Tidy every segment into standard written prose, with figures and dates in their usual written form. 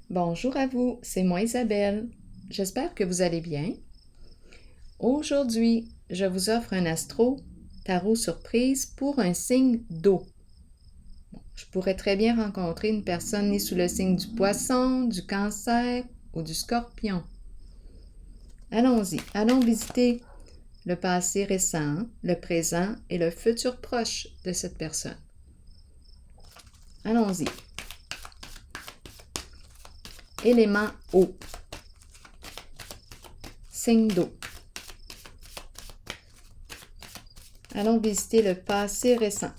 Bonjour à vous, c'est moi Isabelle. J'espère que vous allez bien. Aujourd'hui, je vous offre un astro tarot surprise pour un signe d'eau. Je pourrais très bien rencontrer une personne née sous le signe du poisson, du cancer ou du scorpion. Allons-y, allons visiter le passé récent, le présent et le futur proche de cette personne. Allons-y. Élément eau. Signe d'eau. Allons visiter le passé récent.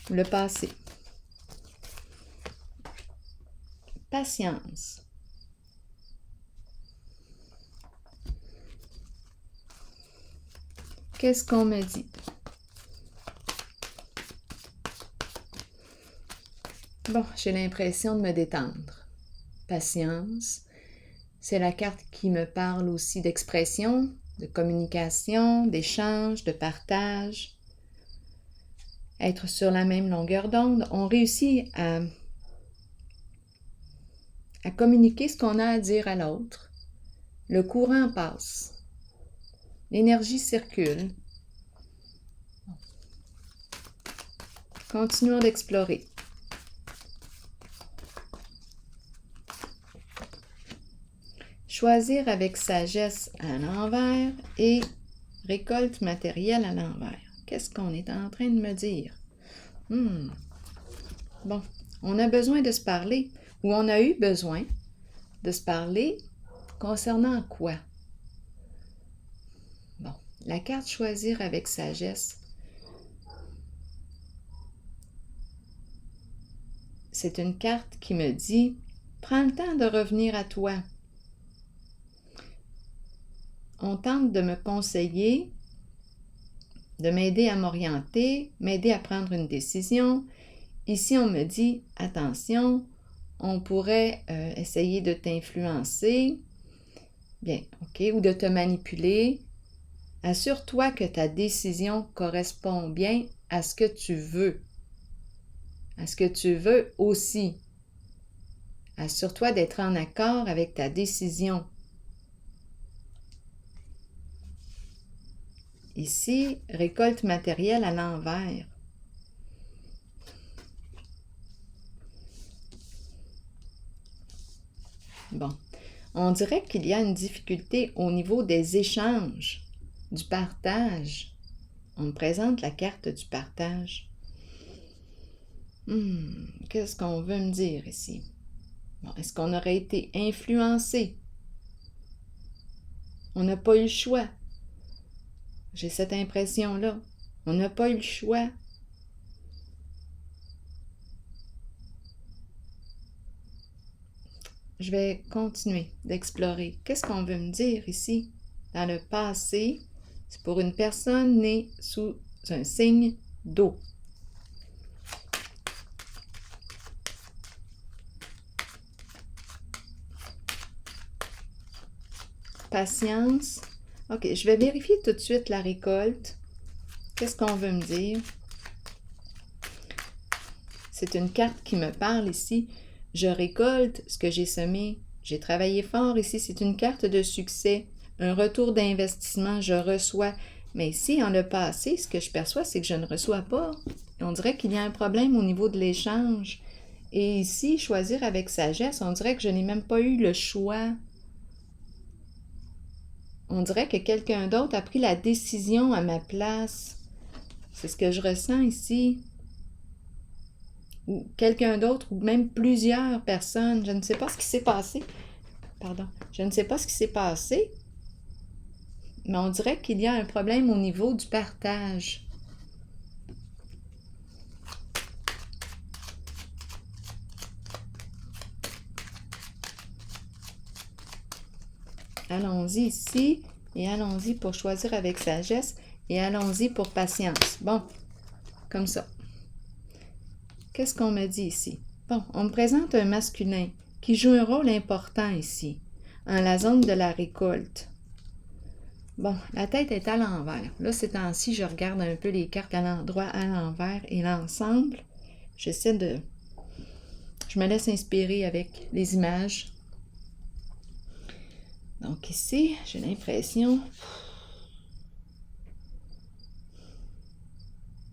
Le passé. Patience. Qu'est-ce qu'on me dit? Bon, j'ai l'impression de me détendre. Patience. C'est la carte qui me parle aussi d'expression, de communication, d'échange, de partage. Être sur la même longueur d'onde. On réussit à communiquer ce qu'on a à dire à l'autre. Le courant passe. L'énergie circule. Continuons d'explorer. Choisir avec sagesse à l'envers et récolte matérielle à l'envers. Qu'est-ce qu'on est en train de me dire? Bon, on a besoin de se parler, ou on a eu besoin de se parler concernant quoi? Bon, la carte choisir avec sagesse, c'est une carte qui me dit « Prends le temps de revenir à toi ». On tente de me conseiller, de m'aider à m'orienter, m'aider à prendre une décision. Ici, on me dit « Attention, on pourrait essayer de t'influencer, bien, ok, ou de te manipuler. Assure-toi que ta décision correspond bien à ce que tu veux. À ce que tu veux aussi. Assure-toi d'être en accord avec ta décision. » Ici, récolte matérielle à l'envers. Bon, on dirait qu'il y a une difficulté au niveau des échanges, du partage. On me présente la carte du partage. Qu'est-ce qu'on veut me dire ici? Bon, est-ce qu'on aurait été influencé? On n'a pas eu le choix. J'ai cette impression-là. On n'a pas eu le choix. Je vais continuer d'explorer. Qu'est-ce qu'on veut me dire ici? Dans le passé, c'est pour une personne née sous un signe d'eau. Patience. OK, je vais vérifier tout de suite la récolte. Qu'est-ce qu'on veut me dire? C'est une carte qui me parle ici. Je récolte ce que j'ai semé. J'ai travaillé fort ici. C'est une carte de succès. Un retour d'investissement. Je reçois. Mais ici, en le passé, ce que je perçois, c'est que je ne reçois pas. On dirait qu'il y a un problème au niveau de l'échange. Et ici, choisir avec sagesse, on dirait que je n'ai même pas eu le choix. On dirait que quelqu'un d'autre a pris la décision à ma place. C'est ce que je ressens ici. Ou quelqu'un d'autre, ou même plusieurs personnes. Je ne sais pas ce qui s'est passé. Pardon. Je ne sais pas ce qui s'est passé, mais on dirait qu'il y a un problème au niveau du partage. Allons-y ici, et allons-y pour choisir avec sagesse, et allons-y pour patience. Bon, comme ça. Qu'est-ce qu'on me dit ici? Bon, on me présente un masculin qui joue un rôle important ici, en la zone de la récolte. Bon, la tête est à l'envers. Là, ces temps-ci, je regarde un peu les cartes à l'endroit, à l'envers et l'ensemble. J'essaie de Je me laisse inspirer avec les images. Donc ici, j'ai l'impression...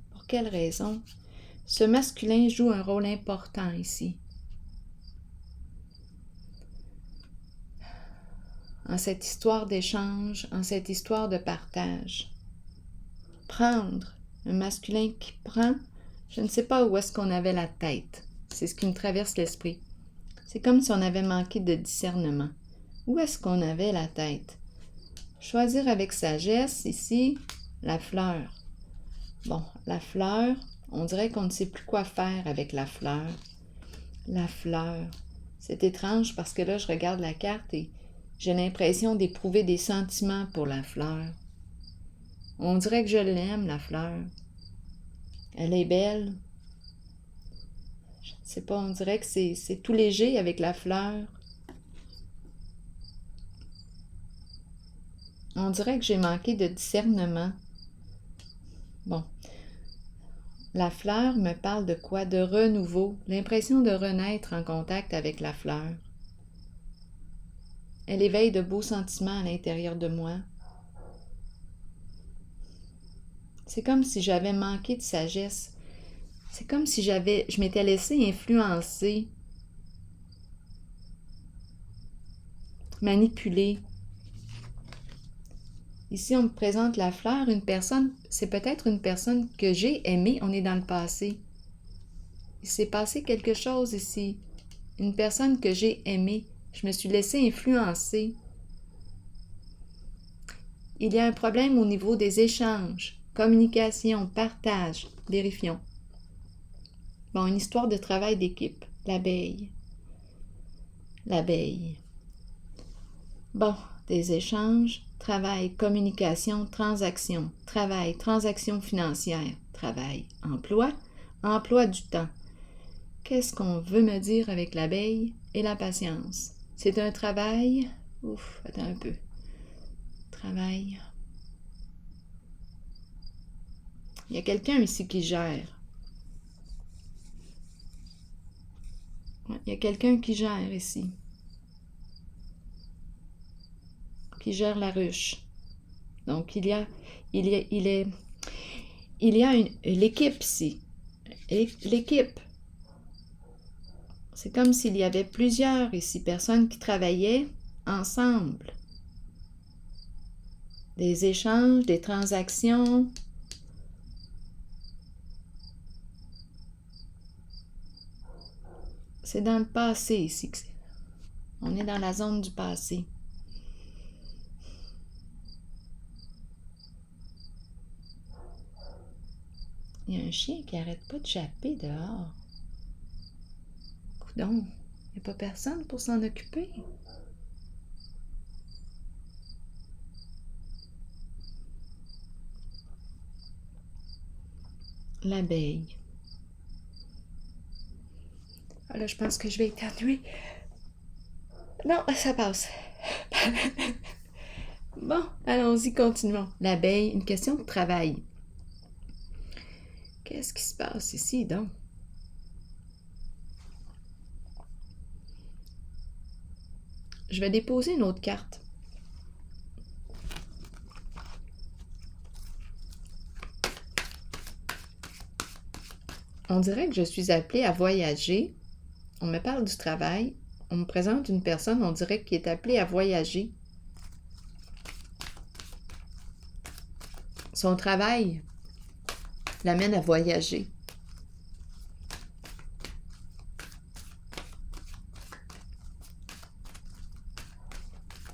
Pour quelle raison? Ce masculin joue un rôle important ici. En cette histoire d'échange, en cette histoire de partage. Prendre, un masculin qui prend, je ne sais pas où est-ce qu'on avait la tête. C'est ce qui me traverse l'esprit. C'est comme si on avait manqué de discernement. Où est-ce qu'on avait la tête? Choisir avec sagesse, ici, la fleur. Bon, la fleur, on dirait qu'on ne sait plus quoi faire avec la fleur. La fleur. C'est étrange parce que là, je regarde la carte et j'ai l'impression d'éprouver des sentiments pour la fleur. On dirait que je l'aime, la fleur. Elle est belle. Je ne sais pas, on dirait que c'est tout léger avec la fleur. On dirait que j'ai manqué de discernement. Bon. La fleur me parle de quoi? De renouveau, l'impression de renaître en contact avec la fleur. Elle éveille de beaux sentiments à l'intérieur de moi. C'est comme si j'avais manqué de sagesse. C'est comme si je m'étais laissée influencer, manipuler. Ici, on me présente la fleur, une personne, c'est peut-être une personne que j'ai aimée, on est dans le passé. Il s'est passé quelque chose ici. Une personne que j'ai aimée, je me suis laissée influencer. Il y a un problème au niveau des échanges, communication, partage, vérifions. Bon, une histoire de travail d'équipe, l'abeille. L'abeille. Bon, des échanges, travail, communication, transaction, travail, transaction financière, travail, emploi, emploi du temps. Qu'est-ce qu'on veut me dire avec l'abeille et la patience? C'est un travail... Ouf, attends un peu. Travail. Il y a quelqu'un ici qui gère. Il y a quelqu'un qui gère ici. Qui gère la ruche. Donc, il y a l'équipe ici. L'équipe. C'est comme s'il y avait plusieurs ici, personnes qui travaillaient ensemble. Des échanges, des transactions. C'est dans le passé ici. On est dans la zone du passé. Il y a un chien qui n'arrête pas de chapper dehors. Coudonc, il n'y a pas personne pour s'en occuper. L'abeille. Ah là, je pense que je vais éternuer. Non, ça passe. Bon, allons-y, continuons. L'abeille, une question de travail. Qu'est-ce qui se passe ici, donc? Je vais déposer une autre carte. On dirait que je suis appelée à voyager. On me parle du travail. On me présente une personne, on dirait qu'elle est appelée à voyager. Son travail l'amène à voyager.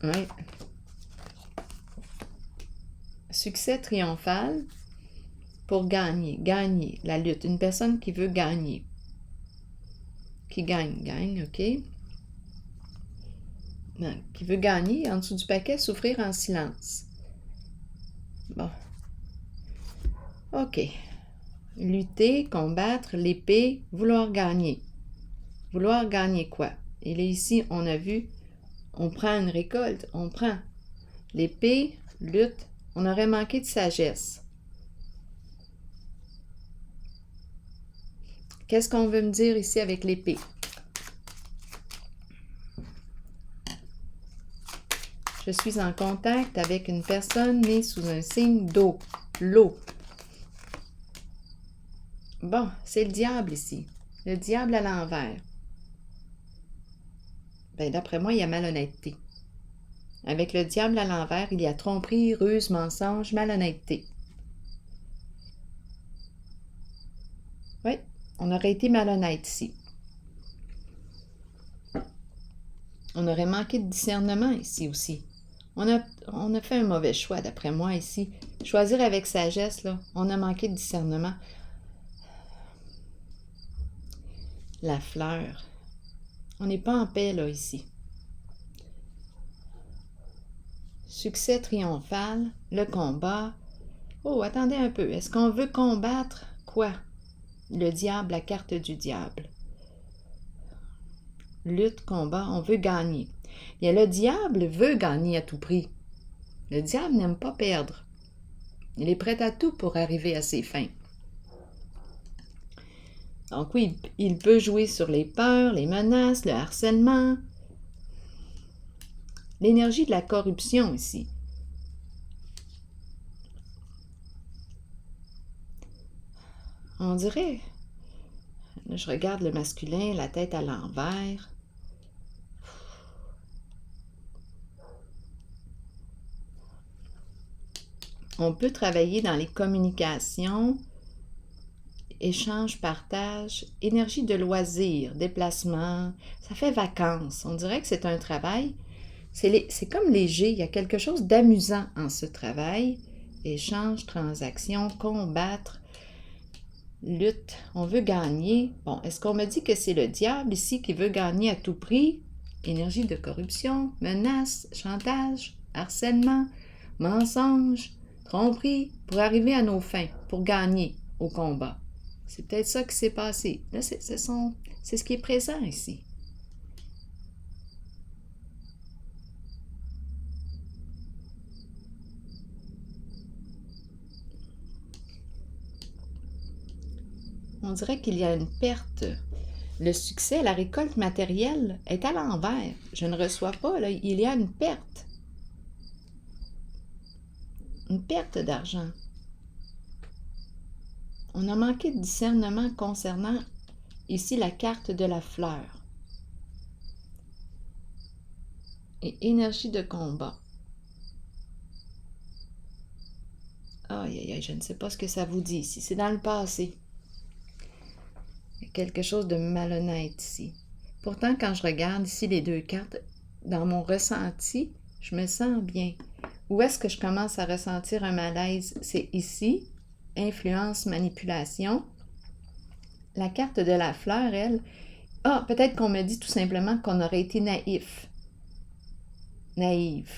Oui. Succès triomphal pour gagner la lutte. Une personne qui veut gagner. Qui gagne, OK? Non, qui veut gagner, en dessous du paquet, souffrir en silence. Bon. OK. Lutter, combattre, l'épée, vouloir gagner. Vouloir gagner quoi? Et là, ici, on a vu, on prend une récolte, on prend l'épée, lutte, on aurait manqué de sagesse. Qu'est-ce qu'on veut me dire ici avec l'épée? Je suis en contact avec une personne née sous un signe d'eau, l'eau. Bon, c'est le diable ici. Le diable à l'envers. Ben, d'après moi, il y a malhonnêteté. Avec le diable à l'envers, il y a tromperie, ruse, mensonge, malhonnêteté. Oui, on aurait été malhonnête ici. On aurait manqué de discernement ici aussi. On a fait un mauvais choix, d'après moi, ici. Choisir avec sagesse, là, on a manqué de discernement. La fleur. On n'est pas en paix, là, ici. Succès triomphal, le combat. Oh, attendez un peu. Est-ce qu'on veut combattre quoi? Le diable, la carte du diable. Lutte, combat, on veut gagner. Et le diable veut gagner à tout prix. Le diable n'aime pas perdre. Il est prêt à tout pour arriver à ses fins. Donc oui, il peut jouer sur les peurs, les menaces, le harcèlement, l'énergie de la corruption ici. On dirait, je regarde le masculin, la tête à l'envers. On peut travailler dans les communications, échange, partage, énergie de loisir, déplacement. Ça fait vacances. On dirait que c'est un travail. C'est comme léger. Il y a quelque chose d'amusant en ce travail. Échange, transaction, combattre, lutte. On veut gagner. Bon, est-ce qu'on me dit que c'est le diable ici qui veut gagner à tout prix? Énergie de corruption, menace, chantage, harcèlement, mensonge, tromperie, pour arriver à nos fins, pour gagner au combat. C'est peut-être ça qui s'est passé. Là, c'est ce qui est présent ici. On dirait qu'il y a une perte. Le succès, la récolte matérielle est à l'envers. Je ne reçois pas, là, il y a une perte. Une perte d'argent. On a manqué de discernement concernant ici la carte de la fleur. Et énergie de combat. Aïe, aïe, aïe, je ne sais pas ce que ça vous dit ici. C'est dans le passé. Il y a quelque chose de malhonnête ici. Pourtant, quand je regarde ici les deux cartes, dans mon ressenti, je me sens bien. Où est-ce que je commence à ressentir un malaise? C'est ici, influence, manipulation. La carte de la fleur, elle, peut-être qu'on me dit tout simplement qu'on aurait été naïf. Naïve.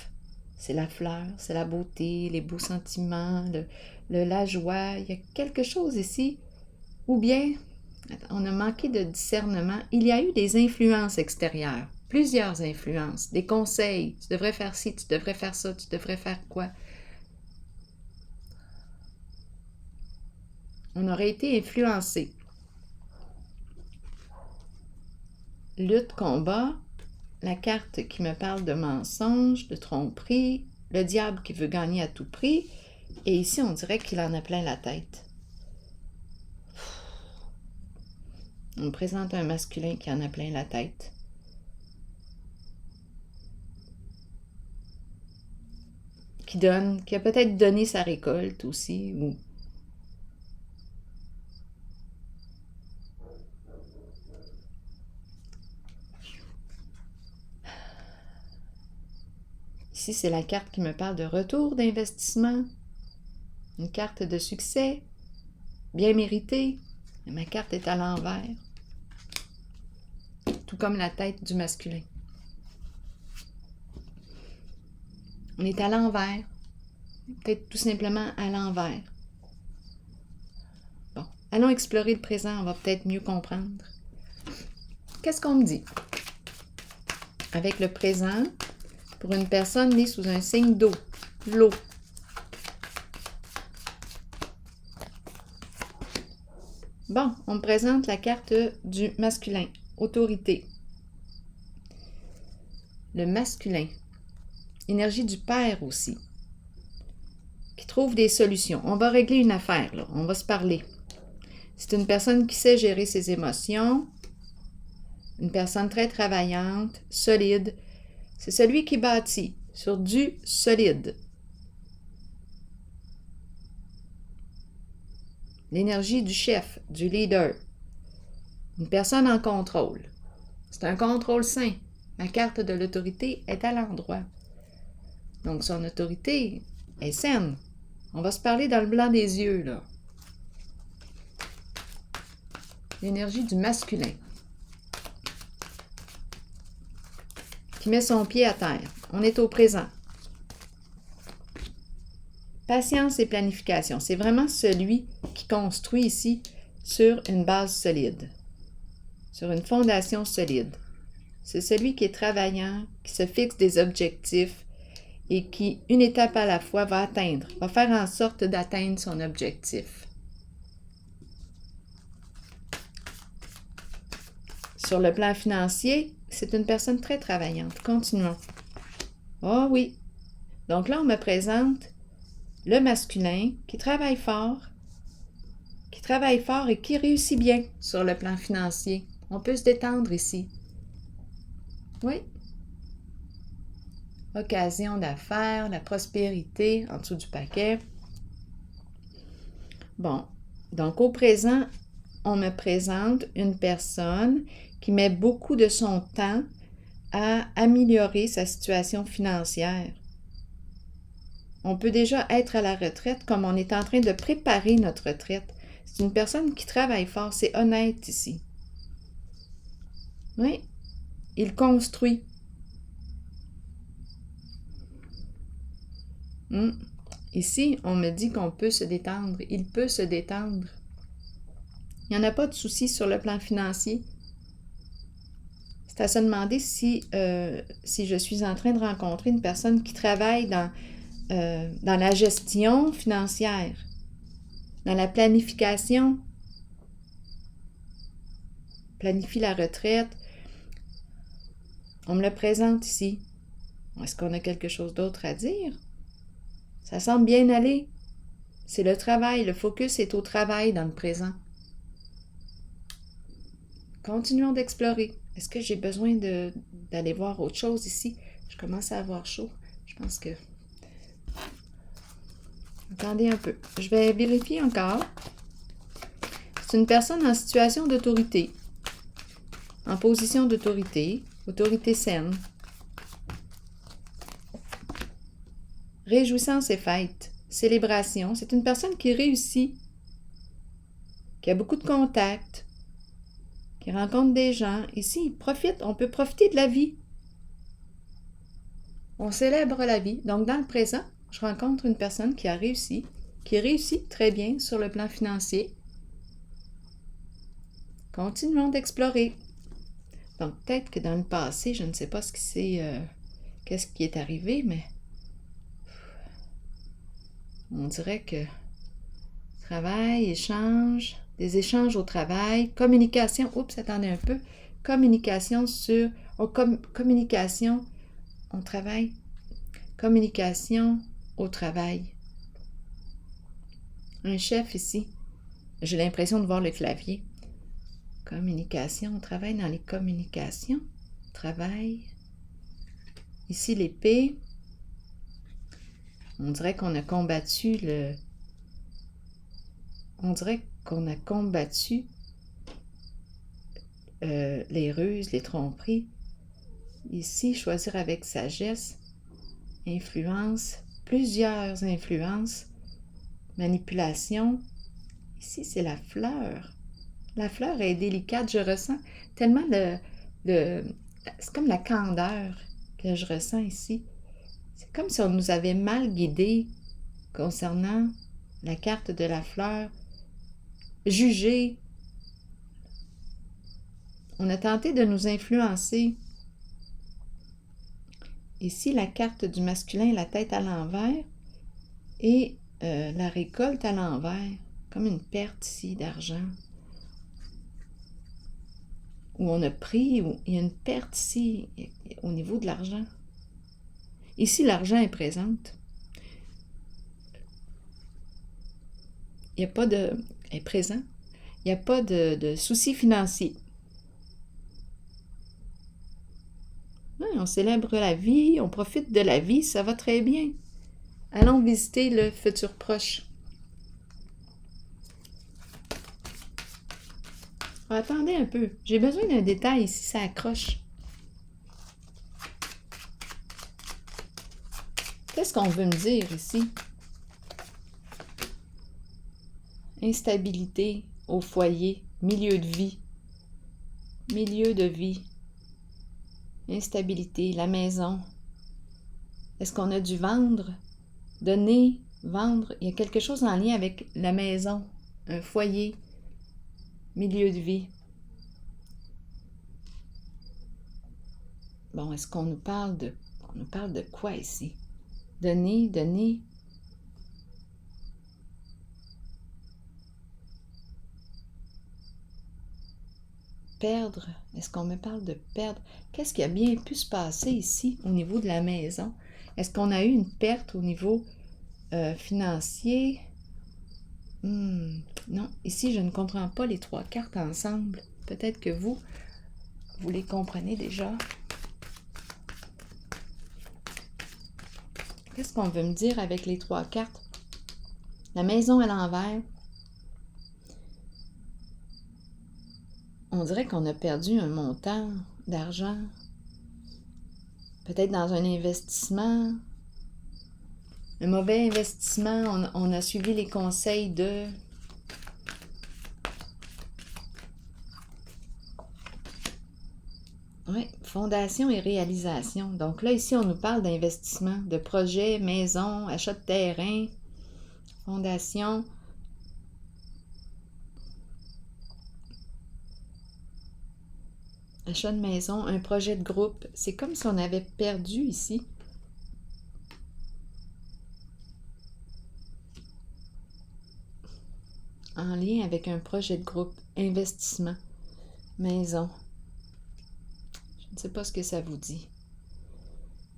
C'est la fleur, c'est la beauté, les beaux sentiments, la joie. Il y a quelque chose ici. Ou bien, on a manqué de discernement. Il y a eu des influences extérieures. Plusieurs influences, des conseils. Tu devrais faire ci, tu devrais faire ça, tu devrais faire quoi. On aurait été influencé. Lutte, combat, la carte qui me parle de mensonge, de tromperie, le diable qui veut gagner à tout prix, et ici on dirait qu'il en a plein la tête. On me présente un masculin qui en a plein la tête. Qui a peut-être donné sa récolte aussi, ou ici, c'est la carte qui me parle de retour d'investissement, une carte de succès, bien méritée. Ma carte est à l'envers, tout comme la tête du masculin. On est à l'envers, peut-être tout simplement à l'envers. Bon, allons explorer le présent, on va peut-être mieux comprendre. Qu'est-ce qu'on me dit? Avec le présent, pour une personne née sous un signe d'eau, l'eau. Bon, on me présente la carte du masculin, autorité. Le masculin. Énergie du père aussi, qui trouve des solutions. On va régler une affaire, là. On va se parler. C'est une personne qui sait gérer ses émotions, une personne très travaillante, solide. C'est celui qui bâtit sur du solide. L'énergie du chef, du leader. Une personne en contrôle. C'est un contrôle sain. Ma carte de l'autorité est à l'endroit. Donc, son autorité est saine. On va se parler dans le blanc des yeux, là. L'énergie du masculin. Qui met son pied à terre. On est au présent. Patience et planification. C'est vraiment celui qui construit ici sur une base solide. Sur une fondation solide. C'est celui qui est travaillant, qui se fixe des objectifs et qui, une étape à la fois, va faire en sorte d'atteindre son objectif. Sur le plan financier, c'est une personne très travaillante. Continuons. Oh oui. Donc là, on me présente le masculin qui travaille fort et qui réussit bien sur le plan financier. On peut se détendre ici. Oui. Occasion d'affaires, la prospérité en dessous du paquet. Bon, donc au présent, on me présente une personne qui met beaucoup de son temps à améliorer sa situation financière. On peut déjà être à la retraite comme on est en train de préparer notre retraite. C'est une personne qui travaille fort, c'est honnête ici. Oui, il construit. Ici, on me dit qu'on peut se détendre. Il peut se détendre. Il n'y en a pas de souci sur le plan financier. C'est à se demander si je suis en train de rencontrer une personne qui travaille dans la gestion financière, dans la planification, planifie la retraite. On me le présente ici. Est-ce qu'on a quelque chose d'autre à dire? Ça semble bien aller. C'est le travail, le focus est au travail dans le présent. Continuons d'explorer. Est-ce que j'ai besoin d'aller voir autre chose ici? Je commence à avoir chaud. Je pense que... Attendez un peu. Je vais vérifier encore. C'est une personne en situation d'autorité. En position d'autorité. Autorité saine. Réjouissance et fête. Célébration. C'est une personne qui réussit. Qui a beaucoup de contacts. Qui rencontre des gens. Ici, on peut profiter de la vie. On célèbre la vie. Donc, dans le présent, je rencontre une personne qui réussit très bien sur le plan financier. Continuons d'explorer. Donc, peut-être que dans le passé, je ne sais pas qu'est-ce qui est arrivé, mais on dirait que travail, échange, des échanges au travail, communication, attendez un peu, communication communication, on travaille, communication au travail. Un chef ici, j'ai l'impression de voir le clavier. Communication, on travaille dans les communications, travail. Ici l'épée, on dirait qu'on a combattu les ruses, les tromperies. Ici, choisir avec sagesse, influence, plusieurs influences, manipulation. Ici, c'est la fleur. La fleur est délicate, je ressens tellement c'est comme la candeur que je ressens ici. C'est comme si on nous avait mal guidés concernant la carte de la fleur, jugé. On a tenté de nous influencer. Ici, la carte du masculin, la tête à l'envers et la récolte à l'envers, comme une perte ici d'argent. Où on a pris, où il y a une perte ici au niveau de l'argent. Ici, l'argent est présent. Il n'y a pas de... est présent. Il n'y a pas de soucis financiers. Ouais, on célèbre la vie, on profite de la vie, ça va très bien. Allons visiter le futur proche. Attendez un peu, j'ai besoin d'un détail ici, ça accroche. Qu'est-ce qu'on veut me dire ici? Instabilité au foyer, milieu de vie. Milieu de vie. Instabilité, la maison. Est-ce qu'on a dû vendre? Donner, vendre? Il y a quelque chose en lien avec la maison, un foyer, milieu de vie. Bon, est-ce qu'on nous parle de... On nous parle de quoi ici? Donner, donner. Perdre. Est-ce qu'on me parle de perdre? Qu'est-ce qui a bien pu se passer ici au niveau de la maison? Est-ce qu'on a eu une perte au niveau financier? Non, ici je ne comprends pas les 3 cartes ensemble. Peut-être que vous les comprenez déjà. Qu'est-ce qu'on veut me dire avec les 3 cartes? La maison à l'envers. On dirait qu'on a perdu un montant d'argent. Peut-être dans un investissement. Un mauvais investissement. On a suivi les conseils de... Oui, fondation et réalisation. Donc là, ici, on nous parle d'investissement, de projet, maison, achat de terrain, fondation. Achat de maison, un projet de groupe. C'est comme si on avait perdu ici. En lien avec un projet de groupe, investissement, maison. Je ne sais pas ce que ça vous dit.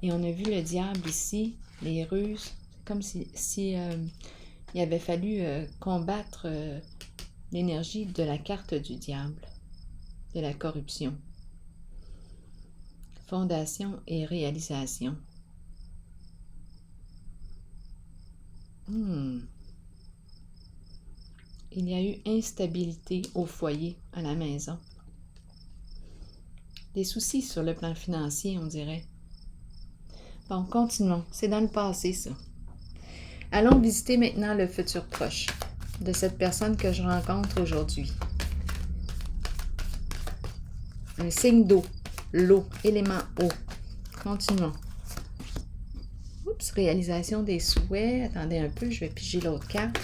Et on a vu le diable ici, les ruses. C'est comme si il avait fallu combattre l'énergie de la carte du diable, de la corruption. Fondation et réalisation. Il y a eu instabilité au foyer, à la maison. Des soucis sur le plan financier, on dirait. Bon, continuons. C'est dans le passé, ça. Allons visiter maintenant le futur proche de cette personne que je rencontre aujourd'hui. Un signe d'eau. L'eau, élément eau. Continuons. Oups, réalisation des souhaits. Attendez un peu, je vais piger l'autre carte.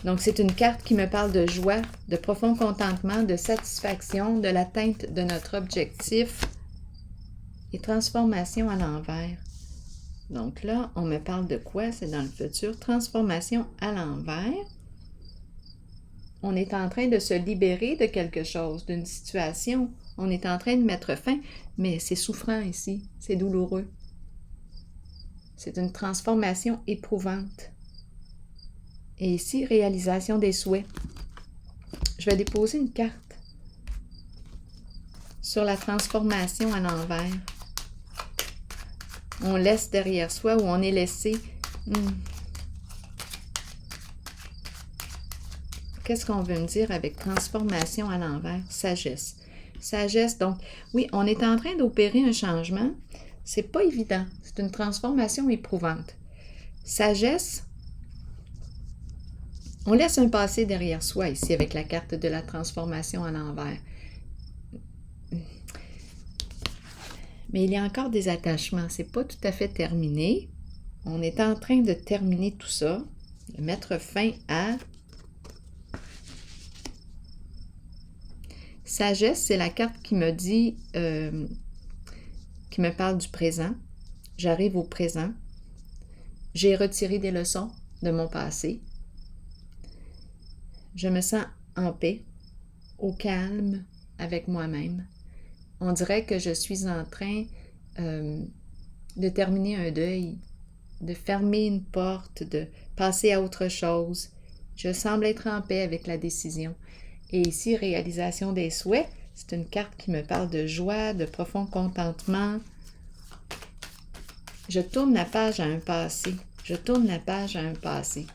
Donc, c'est une carte qui me parle de joie, de profond contentement, de satisfaction, de l'atteinte de notre objectif et transformation à l'envers. Donc là, on me parle de quoi? C'est dans le futur. Transformation à l'envers. On est en train de se libérer de quelque chose, d'une situation. On est en train de mettre fin, mais c'est souffrant ici, c'est douloureux. C'est une transformation éprouvante. Et ici, réalisation des souhaits. Je vais déposer une carte sur la transformation à l'envers. On laisse derrière soi ou on est laissé. Qu'est-ce qu'on veut me dire avec transformation à l'envers? Sagesse. Sagesse, donc, oui, on est en train d'opérer un changement. C'est pas évident. C'est une transformation éprouvante. Sagesse, on laisse un passé derrière soi ici avec la carte de la transformation à l'envers. Mais il y a encore des attachements. C'est pas tout à fait terminé. On est en train de terminer tout ça, de mettre fin à... Sagesse, c'est la carte qui me dit, qui me parle du présent. J'arrive au présent. J'ai retiré des leçons de mon passé. Je me sens en paix, au calme avec moi-même. On dirait que je suis en train de terminer un deuil, de fermer une porte, de passer à autre chose. Je semble être en paix avec la décision. Et ici, réalisation des souhaits, c'est une carte qui me parle de joie, de profond contentement. Je tourne la page à un passé. Je tourne la page à un passé.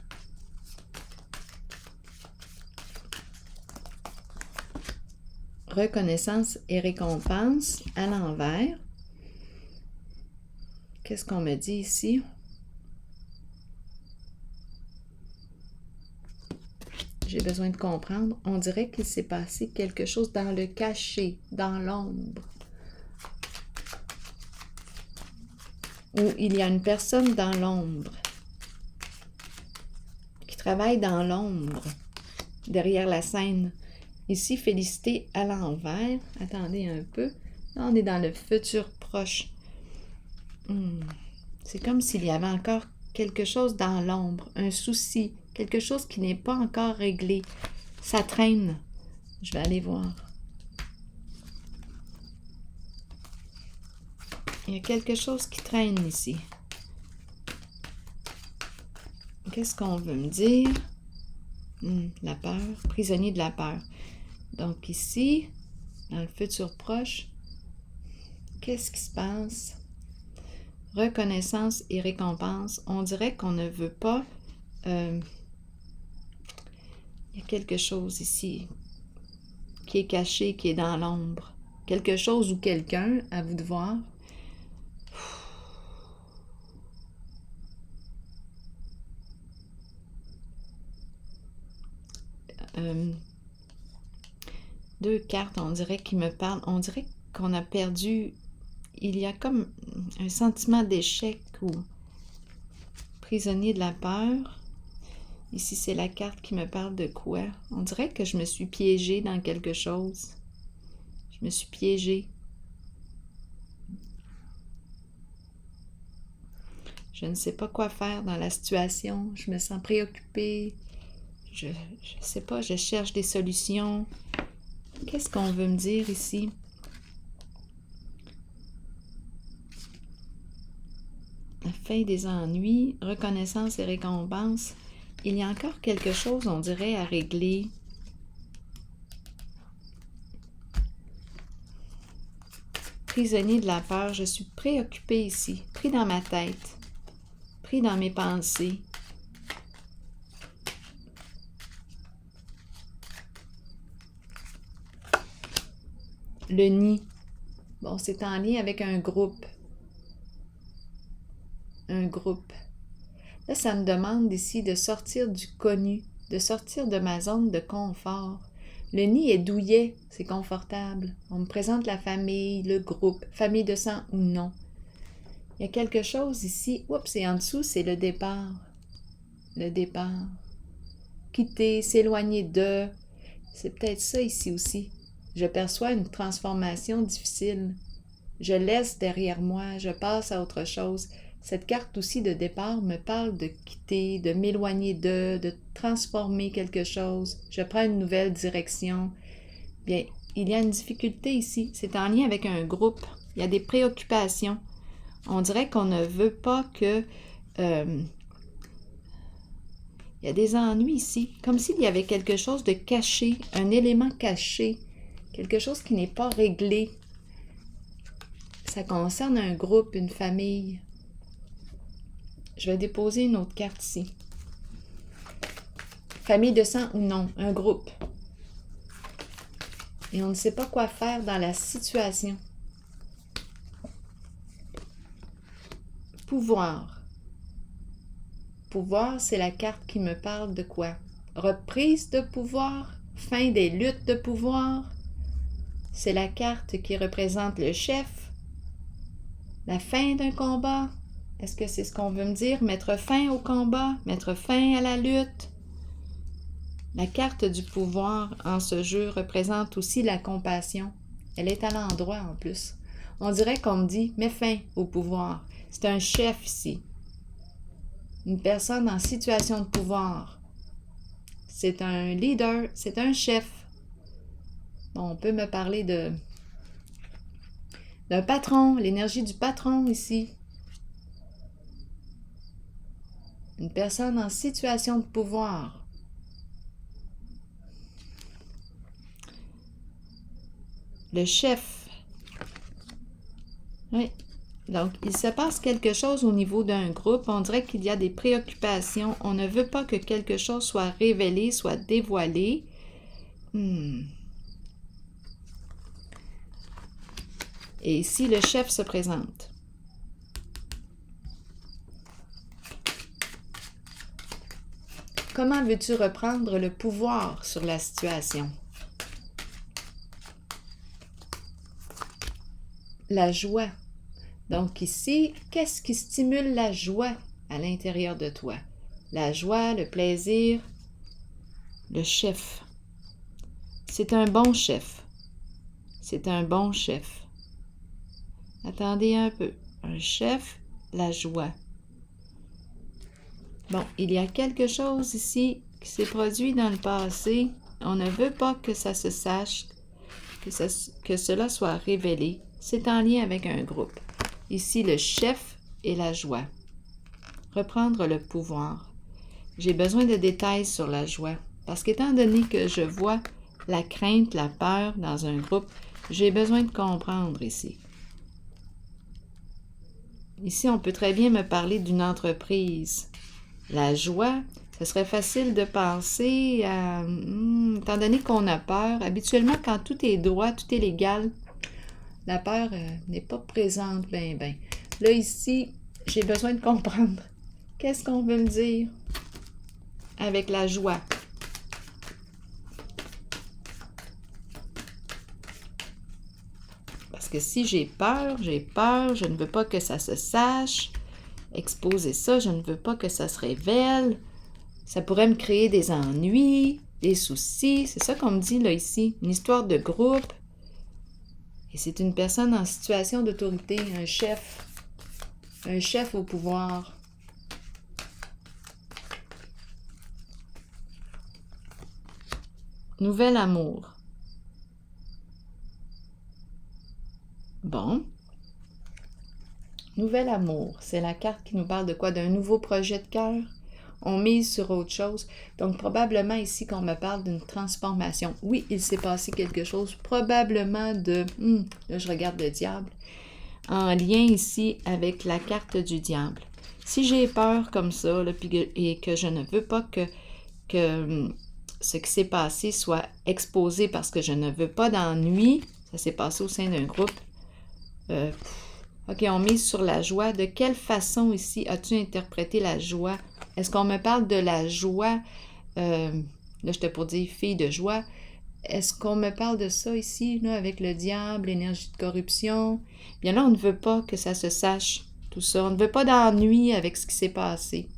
Reconnaissance et récompense à l'envers. Qu'est-ce qu'on me dit ici? J'ai besoin de comprendre. On dirait qu'il s'est passé quelque chose dans le cachet, dans l'ombre. Ou il y a une personne dans l'ombre qui travaille dans l'ombre, derrière la scène. Ici, félicité à l'envers. Attendez un peu. Là, on est dans le futur proche. C'est comme s'il y avait encore quelque chose dans l'ombre, un souci, quelque chose qui n'est pas encore réglé. Ça traîne. Je vais aller voir. Il y a quelque chose qui traîne ici. Qu'est-ce qu'on veut me dire? La peur, prisonnier de la peur. Donc ici, dans le futur proche, qu'est-ce qui se passe? Reconnaissance et récompense. On dirait qu'on ne veut pas... il y a quelque chose ici qui est caché, qui est dans l'ombre. Quelque chose ou quelqu'un, à vous de voir. Deux cartes, on dirait, qui me parlent. On dirait qu'on a perdu... Il y a comme un sentiment d'échec ou prisonnier de la peur. Ici, c'est la carte qui me parle de quoi? On dirait que je me suis piégée dans quelque chose. Je me suis piégée. Je ne sais pas quoi faire dans la situation. Je me sens préoccupée. Je sais pas, je cherche des solutions. Qu'est-ce qu'on veut me dire ici? La fin des ennuis, reconnaissance et récompense. Il y a encore quelque chose, on dirait, à régler. Prisonnier de la peur, je suis préoccupée ici, pris dans ma tête, pris dans mes pensées. Le nid. Bon, c'est en lien avec un groupe. Un groupe. Là, ça me demande ici de sortir du connu, de sortir de ma zone de confort. Le nid est douillet, c'est confortable. On me présente la famille, le groupe, famille de sang ou non. Il y a quelque chose ici, oups, et en dessous, c'est le départ. Le départ. Quitter, s'éloigner de... C'est peut-être ça ici aussi. Je perçois une transformation difficile. Je laisse derrière moi, je passe à autre chose. Cette carte aussi de départ me parle de quitter, de m'éloigner de transformer quelque chose. Je prends une nouvelle direction. Bien, il y a une difficulté ici. C'est en lien avec un groupe. Il y a des préoccupations. On dirait qu'on ne veut pas que... il y a des ennuis ici. Comme s'il y avait quelque chose de caché, un élément caché. Quelque chose qui n'est pas réglé. Ça concerne un groupe, une famille. Je vais déposer une autre carte ici. Famille de sang ou non, un groupe. Et on ne sait pas quoi faire dans la situation. Pouvoir. Pouvoir, c'est la carte qui me parle de quoi? Reprise de pouvoir, fin des luttes de pouvoir. C'est la carte qui représente le chef. La fin d'un combat. Est-ce que c'est ce qu'on veut me dire? Mettre fin au combat, mettre fin à la lutte. La carte du pouvoir en ce jeu représente aussi la compassion. Elle est à l'endroit en plus. On dirait qu'on me dit, mets fin au pouvoir. C'est un chef ici. Une personne en situation de pouvoir. C'est un leader, c'est un chef. Bon, on peut me parler d'un patron, l'énergie du patron ici. Une personne en situation de pouvoir. Le chef. Oui. Donc, il se passe quelque chose au niveau d'un groupe. On dirait qu'il y a des préoccupations. On ne veut pas que quelque chose soit révélé, soit dévoilé. Et ici, le chef se présente. Comment veux-tu reprendre le pouvoir sur la situation? La joie. Donc ici, qu'est-ce qui stimule la joie à l'intérieur de toi? La joie, le plaisir, le chef. C'est un bon chef. C'est un bon chef. Attendez un peu. Un chef, la joie. Bon, il y a quelque chose ici qui s'est produit dans le passé. On ne veut pas que ça se sache, que cela soit révélé. C'est en lien avec un groupe. Ici, le chef et la joie. Reprendre le pouvoir. J'ai besoin de détails sur la joie. Parce qu'étant donné que je vois la crainte, la peur dans un groupe, j'ai besoin de comprendre ici. Ici, on peut très bien me parler d'une entreprise. La joie, ce serait facile de penser à... étant donné qu'on a peur, habituellement, quand tout est droit, tout est légal, la peur n'est pas présente ben. Là, ici, j'ai besoin de comprendre. Qu'est-ce qu'on veut me dire avec la joie? Parce que si j'ai peur, je ne veux pas que ça se sache. Exposer ça, je ne veux pas que ça se révèle. Ça pourrait me créer des ennuis, des soucis. C'est ça qu'on me dit là ici. Une histoire de groupe. Et c'est une personne en situation d'autorité, un chef au pouvoir. Nouvel amour. Bon. Nouvel amour, c'est la carte qui nous parle de quoi? D'un nouveau projet de cœur? On mise sur autre chose. Donc, probablement ici qu'on me parle d'une transformation. Oui, il s'est passé quelque chose, probablement de... là, je regarde le diable. En lien ici avec la carte du diable. Si j'ai peur comme ça, là, et que je ne veux pas que ce qui s'est passé soit exposé parce que je ne veux pas d'ennui, ça s'est passé au sein d'un groupe, OK, on mise sur la joie. De quelle façon ici as-tu interprété la joie? Est-ce qu'on me parle de la joie? Là, j'étais pour dire fille de joie. Est-ce qu'on me parle de ça ici, là, avec le diable, l'énergie de corruption? Bien là, on ne veut pas que ça se sache, tout ça. On ne veut pas d'ennui avec ce qui s'est passé.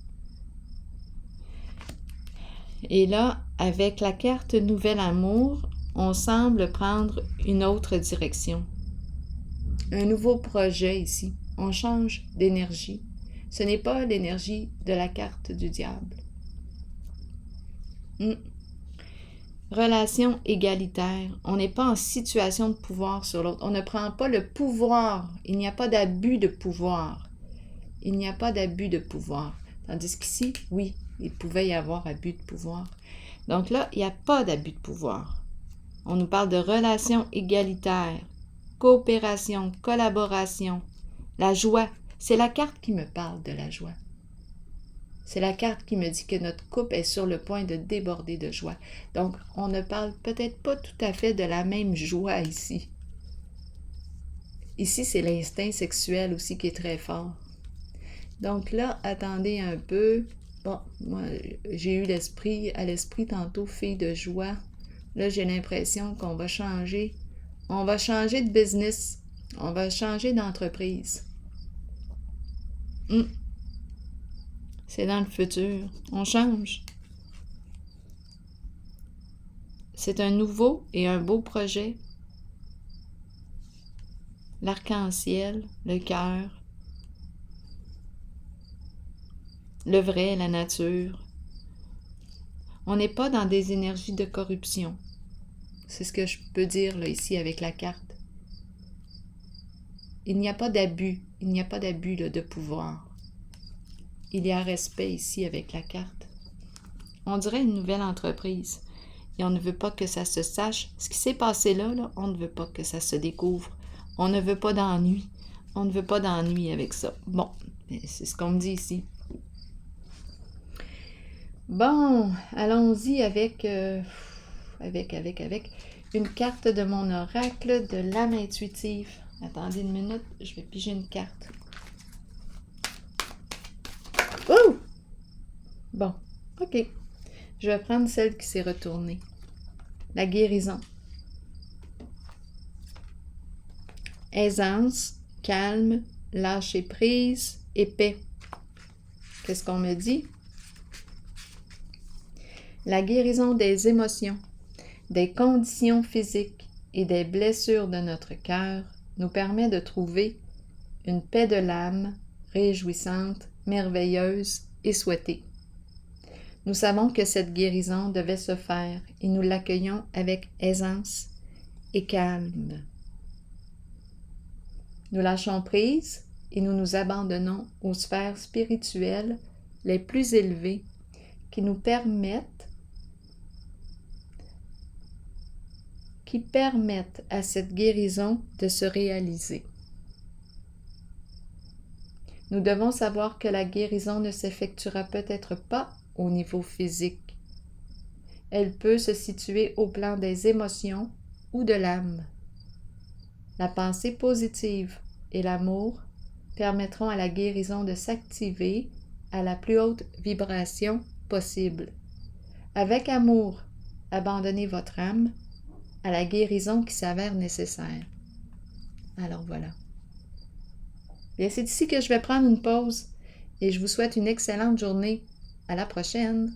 Et là, avec la carte Nouvel Amour, on semble prendre une autre direction. Un nouveau projet ici. On change d'énergie. Ce n'est pas l'énergie de la carte du diable. Relation égalitaire. On n'est pas en situation de pouvoir sur l'autre. On ne prend pas le pouvoir. Il n'y a pas d'abus de pouvoir. Il n'y a pas d'abus de pouvoir. Tandis qu'ici, oui, il pouvait y avoir abus de pouvoir. Donc là, il n'y a pas d'abus de pouvoir. On nous parle de relation égalitaire. Coopération, collaboration, la joie. C'est la carte qui me parle de la joie. C'est la carte qui me dit que notre couple est sur le point de déborder de joie. Donc, on ne parle peut-être pas tout à fait de la même joie ici. Ici, c'est l'instinct sexuel aussi qui est très fort. Donc là, attendez un peu. Bon, moi, j'ai eu à l'esprit tantôt, fille de joie. Là, j'ai l'impression qu'on va changer. On va changer de business. On va changer d'entreprise. C'est dans le futur. On change. C'est un nouveau et un beau projet. L'arc-en-ciel, le cœur, le vrai, la nature. On n'est pas dans des énergies de corruption. C'est ce que je peux dire là, ici avec la carte. Il n'y a pas d'abus. Il n'y a pas d'abus de pouvoir. il y a respect ici avec la carte. On dirait une nouvelle entreprise. Et on ne veut pas que ça se sache. Ce qui s'est passé là, on ne veut pas que ça se découvre. On ne veut pas d'ennui. On ne veut pas d'ennui avec ça. Bon, c'est ce qu'on me dit ici. Bon, allons-y avec une carte de mon oracle de l'âme intuitive. Attendez une minute, je vais piger une carte. Oh! Bon, ok. Je vais prendre celle qui s'est retournée. La guérison. Aisance, calme, lâcher prise et paix. Qu'est-ce qu'on me dit? La guérison des émotions, des conditions physiques et des blessures de notre cœur nous permet de trouver une paix de l'âme réjouissante, merveilleuse et souhaitée. Nous savons que cette guérison devait se faire et nous l'accueillons avec aisance et calme. Nous lâchons prise et nous nous abandonnons aux sphères spirituelles les plus élevées qui nous permettent à cette guérison de se réaliser. Nous devons savoir que la guérison ne s'effectuera peut-être pas au niveau physique. Elle peut se situer au plan des émotions ou de l'âme. La pensée positive et l'amour permettront à la guérison de s'activer à la plus haute vibration possible. Avec amour, abandonnez votre âme à la guérison qui s'avère nécessaire. Alors voilà. Bien, c'est ici que je vais prendre une pause et je vous souhaite une excellente journée. À la prochaine!